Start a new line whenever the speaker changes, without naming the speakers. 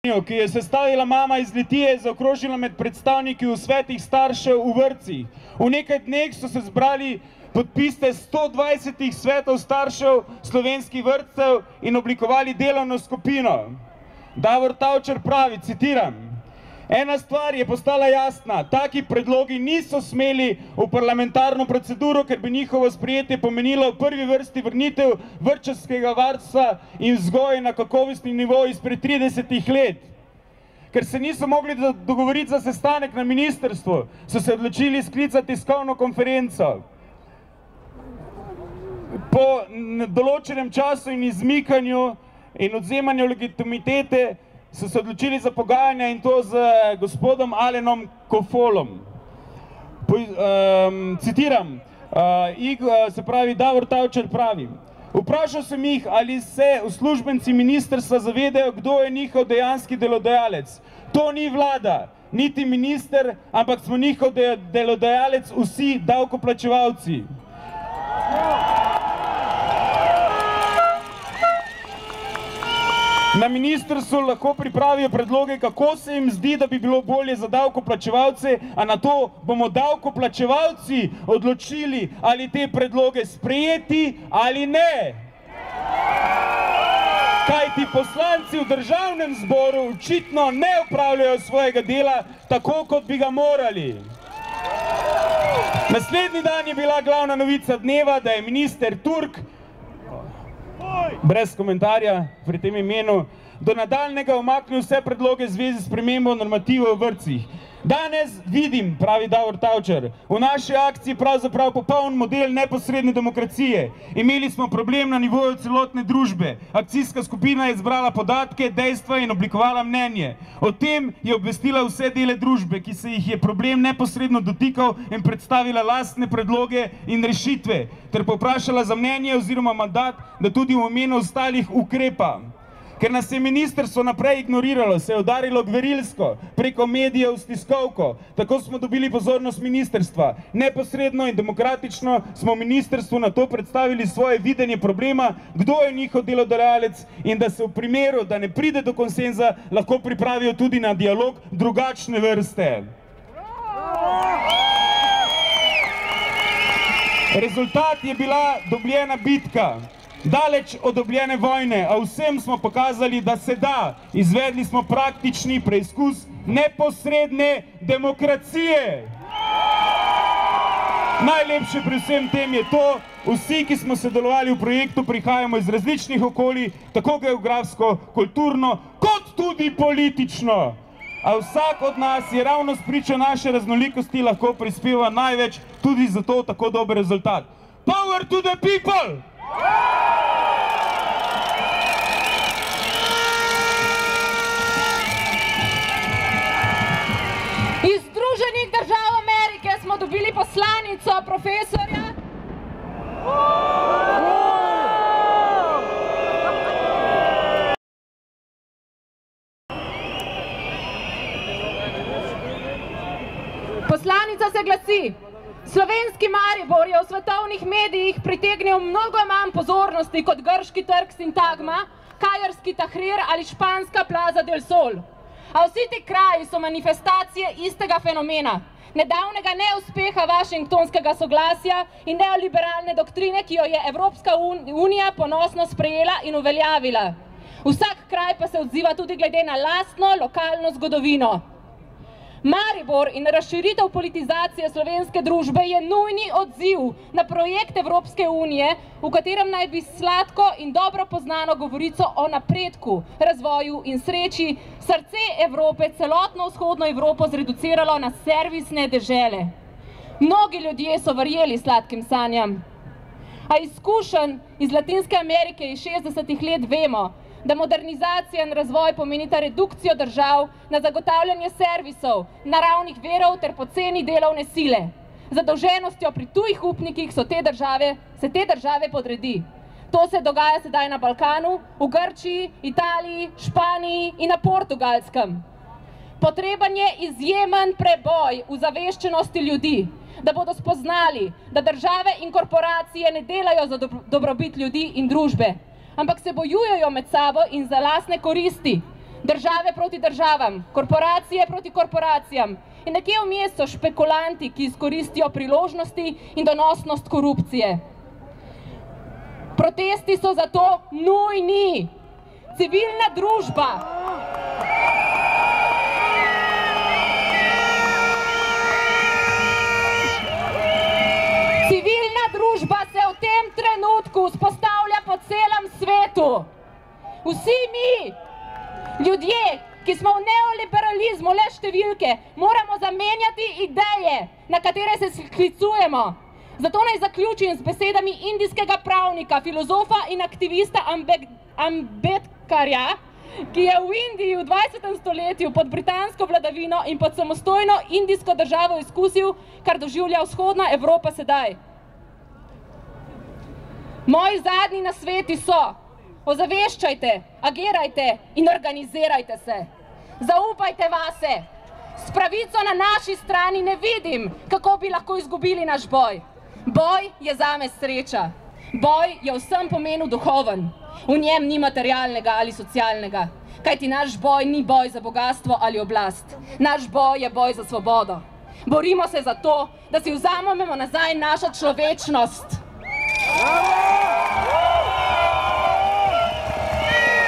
ki je sestavila mama iz Litije, zaokrožila med predstavniki v svetih staršev v vrtcih. V nekaj dneh so se zbrali podpise 120 svetov staršev slovenskih vrtcev in oblikovali delovno skupino. Davor Tavčar pravi, citiram: "Ena stvar je postala jasna, taki predlogi niso smeli v parlamentarno proceduro, ker bi njihovo sprejetje pomenilo v prvi vrsti vrnitev vrtčevskega varstva in vzgoje na kakovostni nivo izpred 30 let. Ker se niso mogli dogovoriti za sestanek na ministrstvu, so se odločili sklicati tiskovno konferenco. Po določenem času in izmikanju in odzemanju legitimitete so se odločili za pogajanja in to z gospodom Alenom Kofolom." Citiram, se pravi, Davor Tavčar pravi: "Vprašal sem jih, ali se uslužbenci ministrstva zavedajo, kdo je njihov dejanski delodajalec. To ni vlada, niti minister, ampak smo njihov delodajalec vsi davkoplačevalci." Na ministrstvu lahko pripravijo predloge, kako se jim zdi, da bi bilo bolje za davkoplačevalce, a na to bomo davkoplačevalci odločili, ali te predloge sprejeti ali ne. Kajti poslanci v državnem zboru očitno ne opravljajo svojega dela tako, kot bi ga morali. Naslednji dan je bila glavna novica dneva, da je minister Turk, brez komentarja pri tem imenu, do nadaljnjega umaknil vse predloge v zvezi s spremembo normativov v vrtcih. "Danes vidim," pravi Davor Tavčar, "v naši akciji pravzaprav popoln model neposredne demokracije. Imeli smo problem na nivoju celotne družbe. Akcijska skupina je zbrala podatke, dejstva in oblikovala mnenje. O tem je obvestila vse dele družbe, ki se jih je problem neposredno dotikal, in predstavila lastne predloge in rešitve, ter povprašala za mnenje oziroma mandat, da tudi v imenu ostalih ukrepa. Ker nas je ministrstvo naprej ignoriralo, se je udarilo gverilsko, preko medijev s tiskovko. Tako smo dobili pozornost ministrstva. Neposredno in demokratično smo ministrstvu na to predstavili svoje videnje problema, kdo je njihov delodajalec in da se v primeru, da ne pride do konsenza, lahko pripravijo tudi na dialog drugačne vrste." Rezultat je bila dobljena bitka. Daleč od dobljene vojne, a vsem smo pokazali, da se da. Izvedli smo praktični preizkus neposredne demokracije. Najlepše pri vsem tem je to, vsi, ki smo sodelovali v projektu, prihajamo iz različnih okolij, tako geografsko, kulturno, kot tudi politično. A vsak od nas je ravno spričo naše raznolikosti lahko prispeva največ, tudi zato tako dober rezultat. Power to the people!
Iz Združenih držav Amerike smo dobili poslanico profesorja. Poslanica se glasi: "Slovenski Maribor je v svetovnih medijih pritegnil mnogo manj pozornosti kot grški trg Sintagma, kajarski Tahrir ali španska Plaza del Sol. A vsi ti kraji so manifestacije istega fenomena, nedavnega neuspeha Washingtonskega soglasja in neoliberalne doktrine, ki jo je Evropska unija ponosno sprejela in uveljavila. Vsak kraj pa se odziva tudi glede na lastno lokalno zgodovino. Maribor in razširitev politizacije slovenske družbe je nujni odziv na projekt Evropske unije, v katerem naj bi sladko in dobro poznano govorico o napredku, razvoju in sreči srce Evrope, celotno vzhodno Evropo zreduciralo na servisne dežele. Mnogi ljudje so verjeli sladkim sanjam. A izkušenj iz Latinske Amerike iz 60. let vemo, da modernizacija in razvoj pomenita redukcijo držav na zagotavljanje servisov, naravnih virov ter poceni delovne sile. Zadolženostjo pri tujih upnikih se te države podredi. To se dogaja sedaj na Balkanu, v Grčiji, Italiji, Španiji in na Portugalskem. Potreben je izjemen preboj v zaveščenosti ljudi, da bodo spoznali, da države in korporacije ne delajo za dobrobit ljudi in družbe, ampak se bojujejo med sabo in za lastne koristi, Države proti državam, korporacije proti korporacijam. In nekje vmes so špekulanti, ki izkoristijo priložnosti in donosnost korupcije. Protesti so zato nujni. Civilna družba. Civilna družba se v tem trenutku vzpostavlja po celem svetu. Vsi mi, ljudje, ki smo v neoliberalizmu le številke, moramo zamenjati ideje, na katere se sklicujemo. Zato naj zaključim z besedami indijskega pravnika, filozofa in aktivista Ambedkarja, ki je v Indiji v 20. stoletju pod britansko vladavino in pod samostojno indijsko državo izkusil, kar doživlja vzhodna Evropa sedaj. Moji zadnji nasveti so: ozaveščajte, agirajte in organizirajte se. Zaupajte vase. S pravico na naši strani ne vidim, kako bi lahko izgubili naš boj. Boj je zame sreča. Boj je v vsem pomenu duhoven. V njem ni materialnega ali socialnega. Kajti naš boj ni boj za bogastvo ali oblast. Naš boj je boj za svobodo. Borimo se za to, da si vzamemo nazaj našo človečnost.